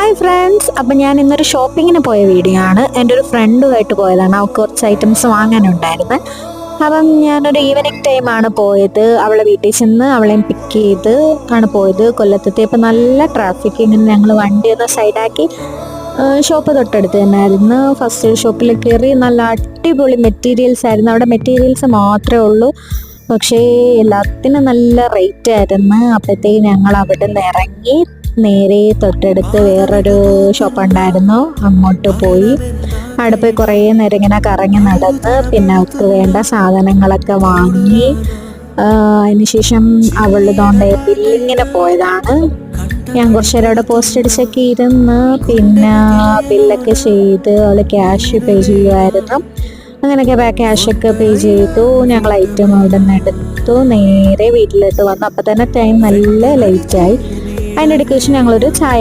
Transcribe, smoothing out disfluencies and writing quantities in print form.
Hi friends, അപ്പം ഞാൻ ഇന്നൊരു ഷോപ്പിങ്ങിന് പോയ വീഡിയോ ആണ്. എൻ്റെ ഒരു ഫ്രണ്ടുമായിട്ട് പോയതാണ്. അവൾക്ക് കുറച്ച് ഐറ്റംസ് വാങ്ങാനുണ്ടായിരുന്നു. അപ്പം ഞാനൊരു ഈവനിങ് ടൈമാണ് പോയത്. അവളെ വീട്ടിൽ ചെന്ന് അവളെയും പിക്ക് ചെയ്ത് ആണ് പോയത്. കൊല്ലത്തെത്തിയപ്പോൾ നല്ല ട്രാഫിക്. ഇങ്ങനെ ഞങ്ങൾ വണ്ടി ഒന്ന് സൈഡാക്കി ഷോപ്പ് തൊട്ടടുത്ത് തന്നെയായിരുന്നു. ഫസ്റ്റ് ഷോപ്പിൽ കയറി. നല്ല അടിപൊളി മെറ്റീരിയൽസ് ആയിരുന്നു. അവിടെ മെറ്റീരിയൽസ് മാത്രമേ ഉള്ളൂ, പക്ഷേ എല്ലാത്തിനും നല്ല റേറ്റ് ആയിരുന്നു. അപ്പോഴത്തേക്ക് ഞങ്ങൾ അവിടെ നിന്ന് ഇറങ്ങി നേരെ തൊട്ടടുത്ത് വേറൊരു ഷോപ്പ് ഉണ്ടായിരുന്നു, അങ്ങോട്ട് പോയി. അവിടെ പോയി കുറേ നേരം ഇങ്ങനെ കറങ്ങി നടന്ന് പിന്നെ അവർക്ക് വേണ്ട സാധനങ്ങളൊക്കെ വാങ്ങി. അതിനുശേഷം അവളുടെ ബില്ലിങ്ങിന് പോയതാണ്. ഞാൻ കുറച്ച് നേരം അവിടെ പോസ്റ്റ് അടിച്ചൊക്കെ ഇരുന്ന് പിന്നെ ബില്ലൊക്കെ ചെയ്ത് അവൾ ക്യാഷ് പേ ചെയ്യുമായിരുന്നു. അങ്ങനെയൊക്കെ ക്യാഷൊക്കെ പേ ചെയ്തു. ഞങ്ങൾ ഐറ്റം അവിടെ നിന്ന് എടുത്തു നേരെ വീട്ടിലോട്ട് വന്നു. അപ്പം തന്നെ ടൈം നല്ല ലേറ്റായി. അതിനിടയ്ക്ക് വെച്ച് ഞങ്ങളൊരു ചായ